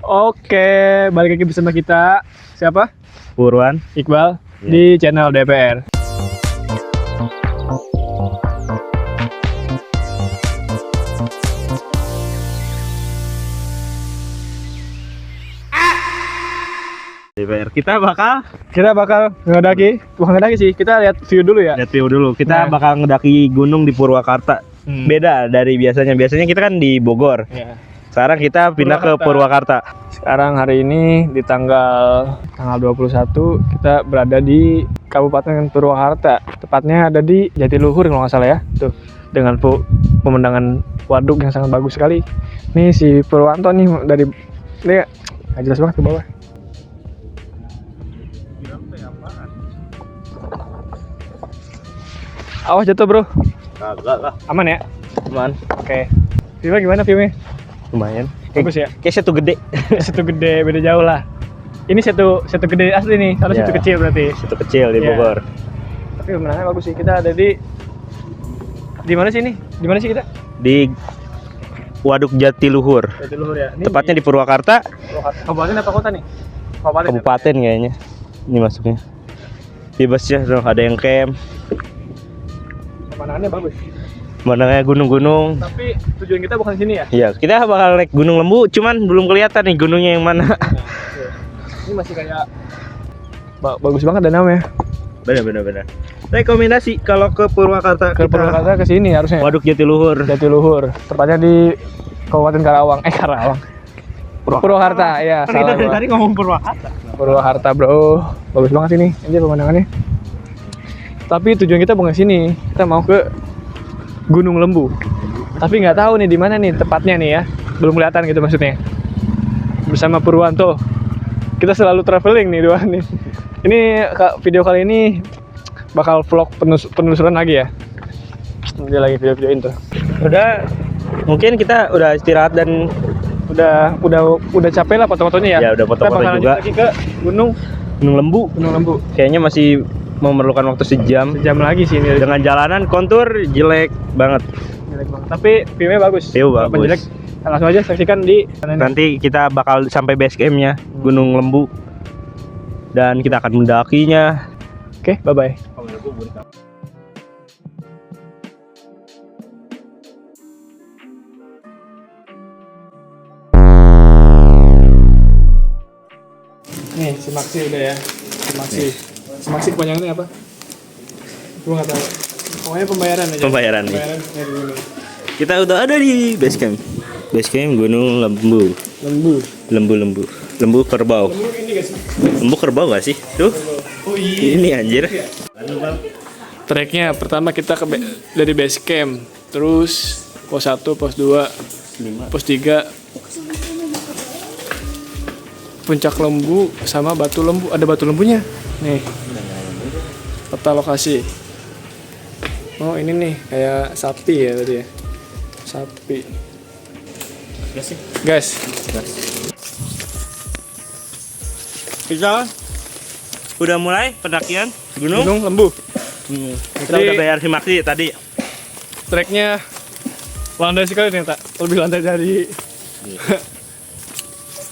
Oke, balik lagi bersama kita. Siapa? Purwan. Iqbal Iya. di channel DPR. DPR. Kita bakal ngedaki, bukan ngedaki sih. Kita lihat view dulu ya. lihat view dulu. Nah. Kita bakal ngedaki gunung di Purwakarta. Beda dari biasanya. Biasanya kita kan di Bogor. Ya. Sekarang kita pindah ke Purwakarta. Sekarang hari ini di tanggal 21 kita berada di Kabupaten Purwakarta. Tepatnya ada di Jatiluhur kalau nggak salah ya. Tuh, dengan pemandangan waduk yang sangat bagus sekali. Nih si Purwanto nih dari lihat nggak jelas banget ke bawah. Awas jatuh bro. Kagak lah. Aman ya? Aman. Oke. Viewnya gimana viewnya? Lumayan. Bagus ya? Kayak satu gede. Satu gede, beda jauh lah. Ini satu gede asli nih, kalau Ya. satu kecil berarti. Satu kecil di Iya. Bogor. Tapi pemandangannya bagus sih. Kita ada di mana sih ini? Di mana sih kita? Di Waduk Jatiluhur. Jatiluhur ya. Ini Tepatnya di Purwakarta. Kabupaten apa kota nih? Kabupaten kayaknya. Ini masuknya. Bebas ya, tuh ada yang camp. Pemandangannya bagus. Pemandangannya gunung-gunung. Tapi tujuan kita bukan sini ya? Iya, kita bakal naik Gunung Lembu, cuman belum kelihatan nih gunungnya yang mana. Ini masih kayak bagus banget danaunya. Bener. Rekomendasi kalau ke Purwakarta. Ke Purwakarta ke sini harusnya. Waduk Jatiluhur. Jatiluhur. Tepatnya di Kabupaten Karawang. Karawang. Purwakarta, ya. Kan kita Salah dari gua. tadi ngomong Purwakarta. Purwakarta bro, bagus banget ini, anjir pemandangannya. Tapi tujuan kita bukan sini, kita mau ke Gunung Lembu. Tapi nggak tahu nih di mana nih tepatnya nih ya, belum kelihatan gitu maksudnya. Bersama Purwanto, kita selalu traveling nih dua nih. Ini video kali ini bakal vlog penelusuran lagi ya. Dia lagi video-videoin tuh. Udah, mungkin kita udah istirahat dan Udah capek lah foto-fotonya ya. Ya, udah foto-foto Kita bakal juga. lanjut lagi ke Gunung Lembu. Lembu. Kayaknya masih memerlukan waktu sejam. Sejam lagi sih ini. Dengan jalanan kontur jelek banget. Jelek banget. Tapi view-nya bagus. View Walaupun bagus. jelek, langsung aja saksikan di Nanti kita bakal sampai base camp-nya Gunung Lembu. Dan kita akan mendakinya. Oke, bye-bye. Nih, si Maxi udah ya. Si Maxi kepanjangannya apa? Gua nggak tahu. Pokoknya pembayaran aja. Pembayaran nih. Pembayaran dari dulu. Kita udah ada di base camp. Base camp Gunung Lembu. Lembu. Lembu kerbau. Lembu ini guys. Lembu kerbau gak sih? Tuh. Oh iya. Ini anjir. Treknya pertama kita dari base camp, terus pos 1, pos 2, pos 3, puncak lembu sama batu lembu. Ada batu lembunya. Nih. Peta lokasi. Oh ini nih kayak sapi ya tadi ya. Sapi. Gas. Kita udah mulai pendakian gunung. Gunung Lembu. Kita udah bayar si Maxi tadi. Treknya landai sekali ternyata. Lebih landai dari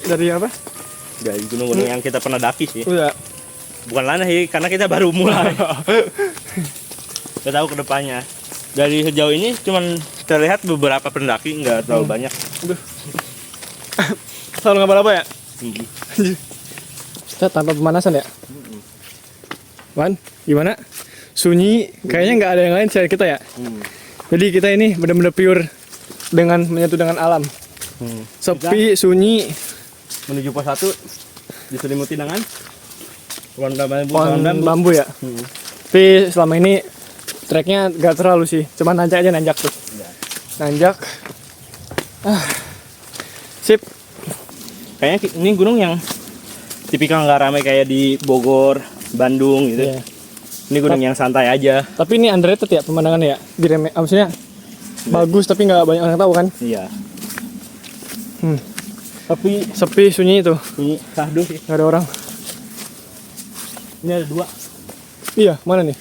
dari apa? Dari gunung-gunung yang kita pernah daki sih. Udah. Bukan lana sih, karena kita baru mulai. Gak tahu kedepannya. Dari sejauh ini cuman terlihat beberapa pendaki, nggak terlalu banyak. Aduh. Selalu nggak apa-apa ya? Kita tanpa pemanasan ya? Wan, gimana? Sunyi, kayaknya nggak ada yang lain selain kita ya? Jadi kita ini benar-benar pure dengan menyatu dengan alam. Sepi, sunyi, Menuju pos 1 diselimuti dengan pohon bambu ya. Tapi selama ini treknya gak terlalu sih, cuma nanjak aja nanjak tuh. Nanjak. Sip. Kayaknya ini gunung yang tipikal nggak ramai kayak di Bogor, Bandung gitu. Iya. Ini gunung yang santai aja. Tapi ini underrated ya pemandangannya ya. Maksudnya bagus tapi nggak banyak orang tahu kan. Iya. Tapi sepi, sunyi itu. Ini sahdu sih. Nggak ada orang. Ini ada 2. Iya, mana nih?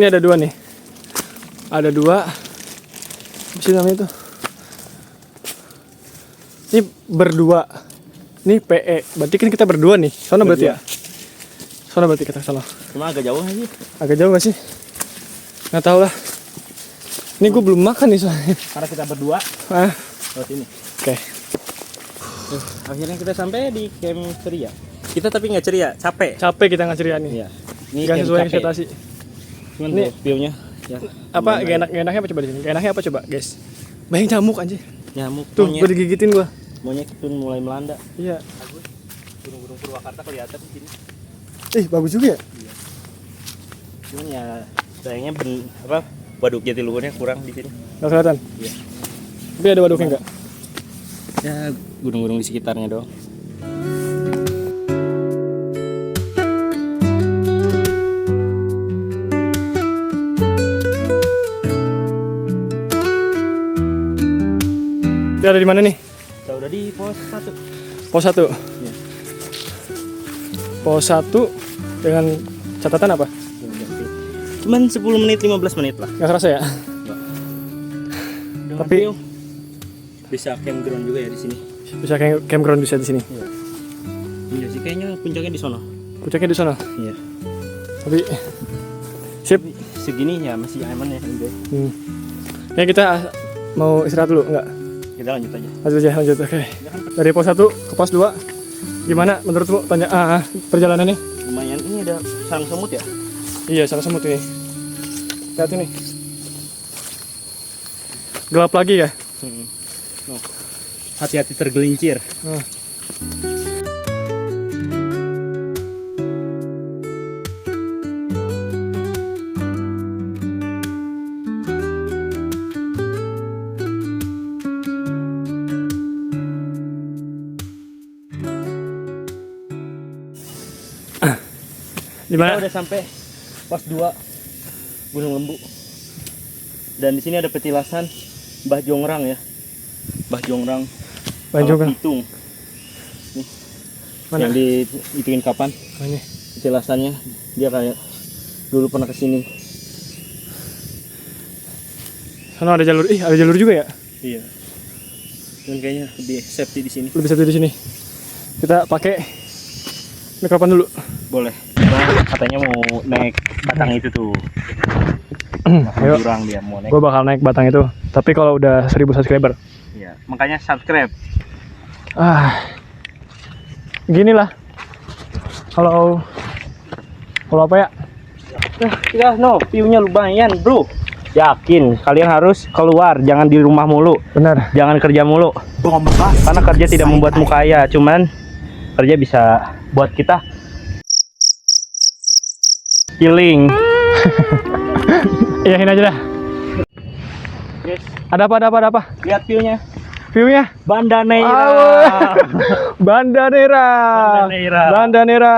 Ini ada 2 nih. Ada 2. Apa sih namanya itu? Ini berdua. Nih PE. Berarti kan kita berdua nih. Sono berarti ya. Sono berarti kita sono. Cuma agak jauh aja. Agak jauh gak sih? Nggak tahu lah. Ini gue belum makan nih soalnya. Karena kita berdua. Ah, Lewat sini. oke. Akhirnya kita sampai di camp ceria. Kita tapi nggak ceria, capek. Capek kita nggak ceria nih. Iya. Ini Gak camp sesuai capek. ekspektasi. Cuman Ini- view-nya ya. Apa gak enaknya apa coba di sini? Gak enaknya apa coba, guys? Banyak nyamuk anjir. Nyamuk. Tuh, gue digigitin gua. Monyet itu mulai melanda. Iya. Gunung-gunung Purwakarta kelihatan di sini. Bagus juga ya. Cuman ya sayangnya waduk Jatiluhurnya kurang di sini. Gak kelihatan. Iya. Tapi ada waduknya enggak? Ya gunung-gunung di sekitarnya doang. Dia ada di mana nih? Kita udah di pos 1. Pos 1. Iya. Pos 1 dengan catatan apa? Cuman 10 menit 15 menit lah. Gak kerasa ya? Tapi- bisa campground juga ya di sini. Bisa campground bisa di sini. Iya sih kayaknya puncaknya di sono. Puncaknya di sana. Iya. Tapi sip. Segini ya masih aman ya guys. Ya kita mau istirahat dulu enggak? Kita lanjut aja. Lanjut aja, lanjut. Oke. Dari pos 1 ke pos 2 gimana menurutmu perjalanannya? Lumayan ini ada sarang semut ya. Iya, sama semut ini. Lihat ini. Gelap lagi ya? No. Hati-hati tergelincir. Nah. Di Kita mana? udah sampai pos 2 Gunung Lembu. Dan di sini ada petilasan Mbah Jongrang ya. Mbah Jongrang. Banjungan. Pitung. Mana? Yang dihitungin kapan? Oh, ini. Petilasannya dia kayak dulu pernah kesini. Sana ada jalur. Ada jalur juga ya? Iya. Dan kayaknya lebih safety di sini. Lebih satu di sini. Kita pakai mikrofon dulu. Boleh. Nah, katanya mau naik batang itu tuh. Ayo. Jurang dia mau naik. Gue bakal naik batang itu. Tapi kalau udah 1000 subscriber. Iya. Makanya subscribe. Gini lah. Kalau apa ya? Ya, view-nya lumayan, bro. Yakin, kalian harus keluar, jangan di rumah mulu. Benar. Jangan kerja mulu. Karena kerja tidak membuatmu kaya, cuman kerja bisa buat kita healing. Iyahin aja dah. Guys, Ada apa? lihat view-nya. View-nya? Banda Neira. Banda Neira. Banda Neira.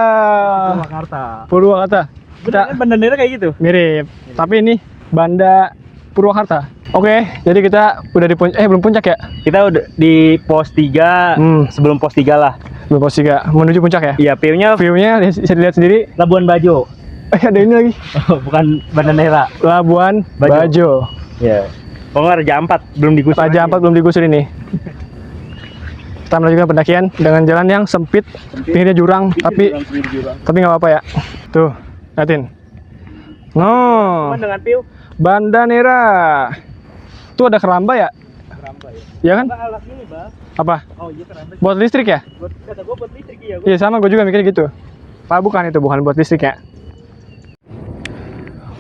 Purwakarta. Purwakarta. Kita Bener kan Banda Neira kayak gitu? mirip. Tapi ini Banda Purwakarta. Oke, jadi kita udah di belum puncak ya? Kita udah di pos 3, sebelum pos 3 lah. Belum pos 3, menuju puncak ya? Iya, view-nya View-nya bisa dilihat sendiri. Labuan Bajo. Ada ini lagi. Bukan Banda Neira. Labuan Bajo. Iya. Oh nggak, Raja Ampat belum digusur. Raja Ampat belum digusur ini. Kita melanjutkan pendakian dengan jalan yang sempit, pinggirnya jurang, tapi nggak apa-apa ya. Tuh, liatin. No, Cuman dengan view Banda Neira. Tuh ada keramba ya? keramba ya. Iya kan? Nggak alas ini, Bang. Apa? Oh iya keramba. Buat listrik ya? Buat kata gua buat listrik ya. Iya sama, gue juga mikirnya gitu. Pak bukan itu, bukan buat listrik ya.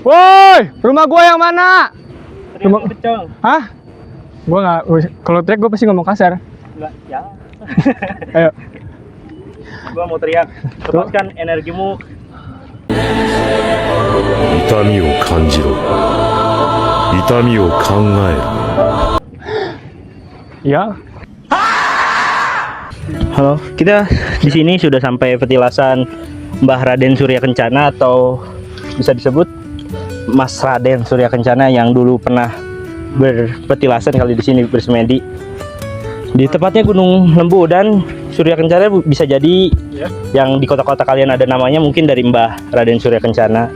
Woi, rumah gue yang mana? Rumah Becong. Hah? Gue nggak. Kalau teriak gue pasti ngomong kasar. Enggak, ya. Ayo. Gua mau teriak. Lepaskan energimu. 痛みを感じろ。痛みを考えろ。 Ya. Halo, kita di sini sudah sampai petilasan Mbah Raden Surya Kencana atau bisa disebut Mas Raden Surya Kencana yang dulu pernah berpetilasan kali di sini bersemedi. Di tepatnya Gunung Lembu, dan Surya Kencana bisa jadi yang di kota-kota kalian ada namanya mungkin dari Mbah Raden Surya Kencana.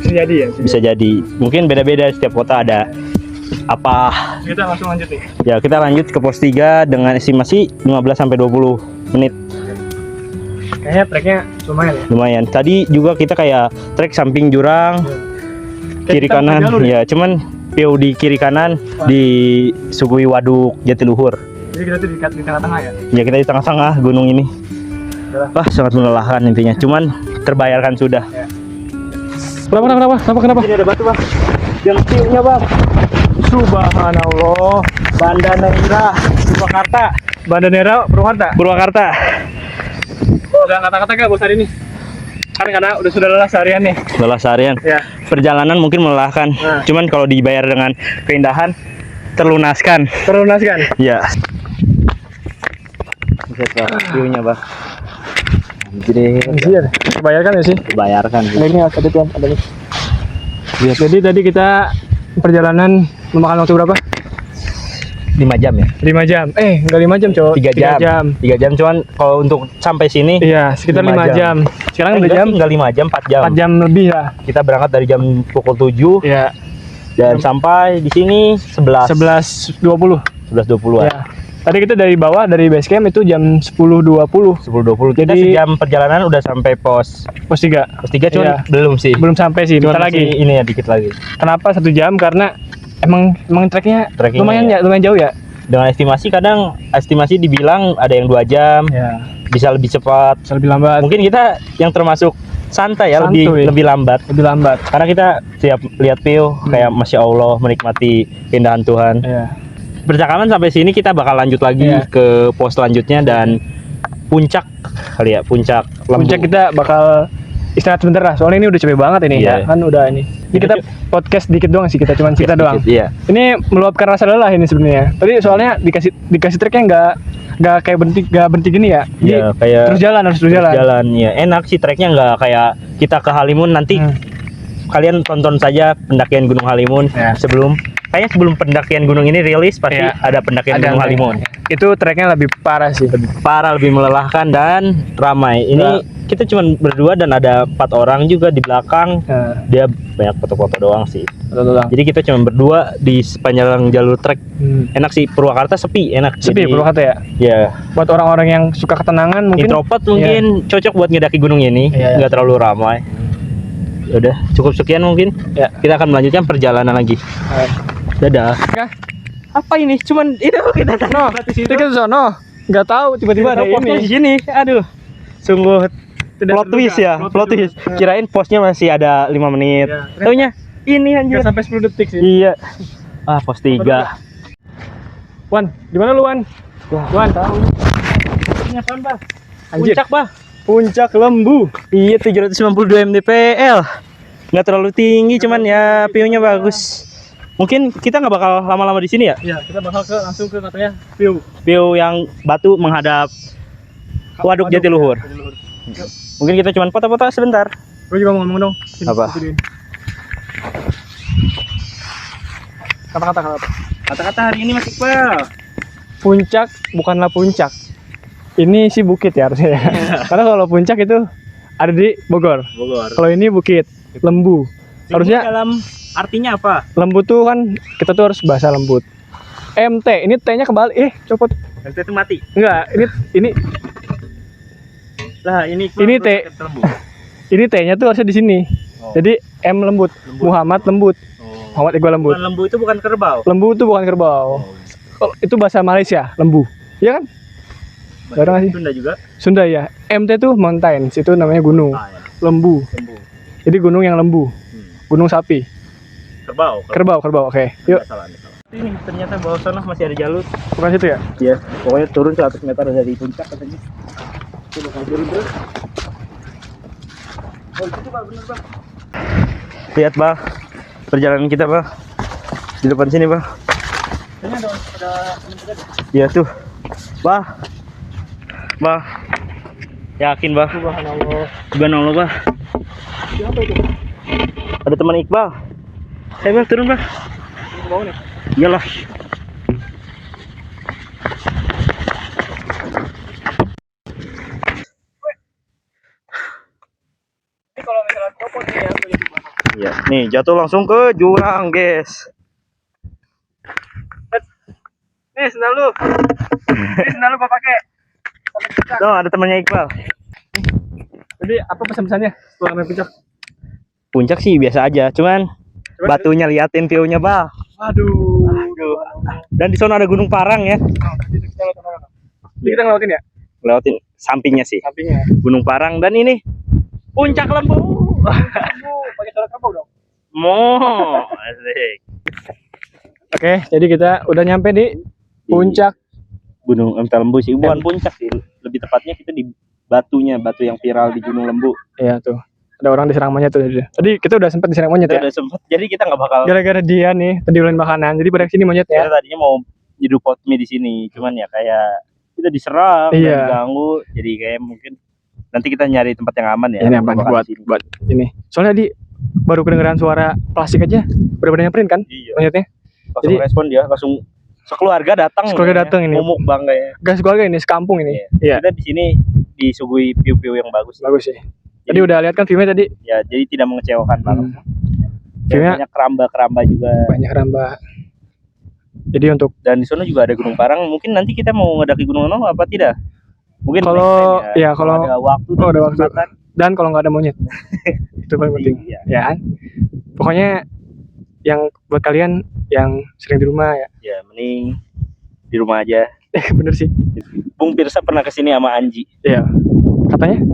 Bisa jadi ya. Bisa jadi. Mungkin beda-beda, setiap kota ada apa. Kita langsung lanjut nih. Ya, kita lanjut ke pos 3 dengan estimasi 15 sampai 20 menit. Kayaknya treknya lumayan ya. Lumayan. Tadi juga kita kayak trek samping jurang, kiri Kayak kita kanan. jalur Ya, cuman view di kiri kanan disuguhi waduk Jatiluhur. Jadi kita tuh di tengah-tengah ya. Ya, kita di tengah-tengah gunung ini. Udah. Wah, sangat melelahkan intinya. Cuman terbayarkan sudah. Kenapa? Ini ada batu, Bang. Yang view-nya, Bang. Subhanallah. Banda Neira, Purwakarta. Banda Neira Purwakarta. Udah kata-kata gak bosan ini? Kan karena sudah lelah seharian nih. Lelah seharian. Ya. Perjalanan mungkin melelahkan. Nah. Cuman kalau dibayar dengan keindahan terlunaskan. Terlunaskan. Ya. Lihat, Bang, view-nya, Bang. Jadi Iya, kebayarkan ya sih. bayarkan. Nah, ini ada tuan, ada nih. Jadi tadi kita perjalanan memakan waktu berapa? 5 jam ya? 5 jam. Enggak 5 jam, cowok. 3 jam. 3 jam, cuman kalau untuk sampai sini Iya, sekitar 5 jam. Sekarang udah enggak jam sih, enggak 5 jam, 4 jam. 4 jam lebih lah. Kita berangkat dari jam pukul 7 Iya, dan sampai di sini 11.20. 11.20-an. Ya. Tadi kita dari bawah dari base camp itu jam 10.20. 10.20. Kita Jadi- sejam perjalanan udah sampai pos Pos 3. 3 cuman Iya. belum sih. Belum sampai sih, Cuman bentar masih lagi. ini ya dikit lagi. Kenapa 1 jam? Karena emang treknya Trekkingnya lumayan ya. ya, lumayan jauh ya. Dengan estimasi dibilang ada yang 2 jam, Ya, bisa lebih cepat. bisa lebih lambat. Mungkin kita yang termasuk santai ya, Santuy. lebih lambat. Lebih lambat. Karena kita siap lihat view kayak Masya Allah, menikmati keindahan Tuhan. Iya. Percakapan sampai sini kita bakal lanjut lagi Iya. ke pos selanjutnya dan puncak kali ya, puncak Lembu. Puncak kita bakal istirahat sebentar lah. Soalnya ini udah capek banget ini Iya. ya. Kan udah ini. Ini kita podcast dikit doang sih, kita cuman cerita doang. Sedikit, iya. Ini meluapkan rasa lelah ini sebenarnya. Tadi soalnya dikasih treknya nggak kayak berhenti gini ya. Jadi Iya, kayak terus jalan harus terus jalan. ya. Enak sih treknya, nggak kayak kita ke Halimun nanti. Kalian tonton saja pendakian Gunung Halimun Ya. sebelum pendakian gunung ini rilis pasti Ya. ada pendakian Gunung trek. Halimun. Itu treknya lebih parah sih. Parah, lebih melelahkan dan ramai. Ini Ya. kita cuma berdua dan ada 4 orang juga di belakang. Nah, Dia banyak foto-foto doang sih. betul. Jadi kita cuma berdua di sepanjang jalur trek. Enak sih, Purwakarta sepi, enak. Sepi Jadi, Purwakarta ya. ya, Buat orang-orang yang suka ketenangan mungkin. introvert mungkin cocok buat ngedaki gunung ini, Iya, iya. nggak terlalu ramai. Udah, cukup sekian mungkin. Ya. Kita akan melanjutkan perjalanan lagi. Dadah. Oke. Apa ini? Cuman itu kita No, itu kan sono. Nggak tahu tiba-tiba ada posnya di ini. sini. Aduh. Sungguh Tidak plot terduga. twist ya, plot twist. Kirain posnya masih ada 5 menit. Iya. Taunya ini anjir. Nggak sampai 10 detik sih. Iya. Ah, pos 3. Wan, di mana lu Wan? Wan, tahu. Ini apaan, Bah? Anjir. Puncak, Bah. Puncak Lembu. Iya, 792 mdpl. Nggak terlalu tinggi, cuman ya view-nya bagus. Mungkin kita nggak bakal lama-lama di sini ya. Iya, kita bakal langsung ke katanya view. View yang batu menghadap Waduk Jatiluhur. Mungkin kita cuman foto-foto sebentar. Gue juga mau ngomong dong. Sini, Apa? sini. Kata-kata. Kata-kata hari ini Mas Iqbal. Puncak bukanlah puncak. Ini sih bukit ya harusnya ya. Karena kalau puncak itu ada di Bogor. Kalau ini bukit, lembu. Harusnya dalam artinya apa? lembu tuh kan kita tuh harus bahasa lembut. MT, ini T-nya kebalik. Copot. Nanti itu mati. Enggak, ini Lah, ini T. Ini T-nya tuh harusnya di sini. Oh. Jadi M lembut. Muhammad lembut. Muhammad Iqbal lembut. Bukan lembu itu bukan kerbau. Lembu itu bukan kerbau. Kalau itu bahasa Malaysia, lembu. Iya kan? Barang sih. Sunda juga. Sunda ya. MT tuh mountains, itu namanya gunung. Ya. Lembu. Lembu. Jadi gunung yang lembu. Gunung sapi. Kerbau. Kerbau. Oke. Yuk, Salah. Ini ternyata bawah sana masih ada jalur. bukan situ ya? Iya, pokoknya turun 100 meter dari puncak katanya. Kita bakal turun terus. Oh, itu Pak, bener Bang. Lihat Bang, perjalanan kita Bang. Di depan sini Bang. Kayaknya ada Iya tuh. Bang. Bang. Yakin Bang? Subhanallah. Subhanallah Bang. Siapa itu? Ada teman Iqbal. Ayo Bang, turun Bang. Mau nih. Iyalah. Ini kalau misalnya copot nih ya, boleh dibuat. Iya, nih jatuh langsung ke jurang, guys. Nih sendal lu. Ini sendal lu gua pakai. Tuh ada temannya Iqbal. Jadi apa pesan-pesannya setelah main puncak? Puncak sih biasa aja, cuman batunya liatin view-nya, Bal. Aduh. Dan di sana ada Gunung Parang ya. Jadi kita ngelawatin ya? Lewatin sampingnya sih. Sampingnya. Gunung Parang dan ini Puncak Lembu. Pakai corak kerbau dong. Mo. Asik. Oke, jadi kita udah nyampe di puncak. Gunung MT Lembu sih, bukan puncak sih. Lebih tepatnya kita di batunya, batu yang viral di Gunung Lembu. Iya tuh. Ada orang diserang monyet tuh. Tadi kita udah sempat diserang monyet Kita ya. udah sempet, jadi kita nggak bakal. Gara-gara dia nih tadi ulin makanan. Jadi pada sini monyet ya. Kita tadinya mau hidup pot mie di sini, cuman ya kayak kita diserang, Iya. dan diganggu, jadi kayak mungkin nanti kita nyari tempat yang aman ya. Ini apa nih Bakal buat di sini. buat ini. Soalnya di baru kedengeran suara plastik aja. Udah pada nyamperin kan Iya. monyetnya. Langsung Jadi- respon dia, langsung sekeluarga datang. Sekeluarga datang ini. Ngomong bangga ya. Gas keluarga ini sekampung ini. Iya. Kita di sini disuguhi view-view yang bagus. Bagus sih. Tadi udah lihat kan filmnya tadi. Ya, jadi tidak mengecewakan banget. Dan Filmnya banyak keramba-keramba juga. banyak rambah. Jadi untuk Dan di sana juga ada Gunung Parang. Mungkin nanti kita mau ngedaki Gunung Nono apa tidak? Mungkin Kalau- next time ya, kalau- ada waktu dan ada waktu. kesempatan. dan kalau nggak ada monyet. Itu paling penting. Iya. Ya kan? Pokoknya yang buat kalian yang sering di rumah ya. Ya, mending di rumah aja. Bener sih. Bung Pirsa pernah kesini sama Anji. Iya. Katanya?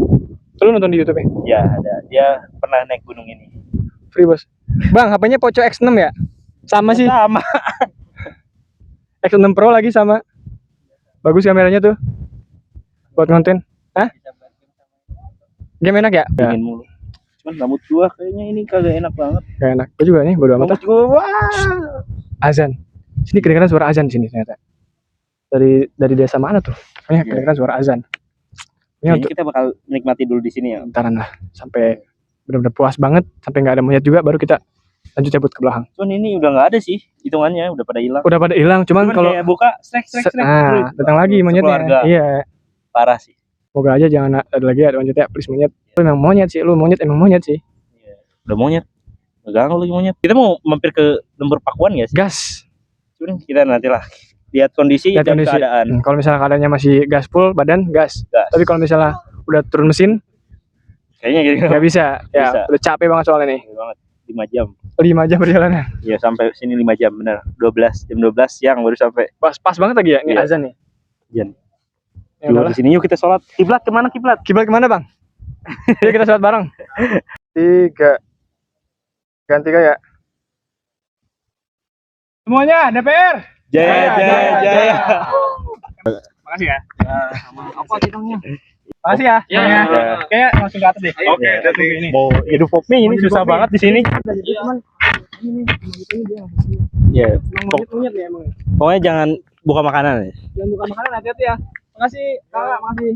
Lu nonton di YouTube ya? Ya, ada. Dia pernah naik gunung ini. Free bos. Bang, HP-nya Poco X6 ya? Sama sih. Sama. X6 Pro lagi sama. Bagus kameranya tuh. Buat konten. Hah? Game enak ya? Ya, Dingin mulu. Cuman rambut gua kayaknya ini kagak enak banget. gak enak. Gue juga nih, bodo amat. Rambut gua wah. Azan. Sini kedengeran suara azan di sini ternyata. Dari desa mana tuh? Pokoknya kedengeran suara azan. Ini Kayaknya untuk kita bakal menikmati dulu di sini ya. bentaran lah. Sampai benar-benar puas banget. Sampai nggak ada monyet juga. Baru kita lanjut cabut ke belakang. Cuman ini udah nggak ada sih hitungannya, udah pada hilang. Udah pada hilang. Cuman kalau kayak buka strek nah, datang lagi monyetnya. Sekeluarga. Iya. Parah sih. Semoga aja jangan ada lagi ada monyet ya. Please monyet. Lu emang monyet sih. Lu monyet emang monyet sih. Udah monyet. Ganggu lagi monyet. Kita mau mampir ke Lembur Pakuan ya sih? Gas. Cuman kita nantilah lihat kondisi Lihat dan kondisi. keadaan. Kalau misalnya keadaannya masih gas full badan gas. Gas. Tapi kalau misalnya udah turun mesin Kayaknya gitu. nggak bisa. Ya Bisa. udah capek banget soalnya nih. Capek banget. 5 jam. 5 jam perjalanan. Ya sampai sini 5 jam benar. 12 siang baru sampai. Pas banget lagi ya. Ini Iya. azan nih. Jan. Ya Yuk udahlah. di sini yuk kita sholat. Kiblat kemana kiblat? Kiblat kemana bang? Yuk kita sholat bareng. 3. Ganti ya. Semuanya DPR. Jaya jaya jaya. Makasih ya. Apa sidangnya? Makasih ya. Ya. Kayak langsung ke atas deh. Oke, nanti ini. Mau hidup pop mie ini susah banget di sini. Cuman ini dia. Ya. Monyet ya emang. Pokoknya jangan buka makanan ya. Jangan buka makanan hati-hati ya. Makasih, Kakak, makasih.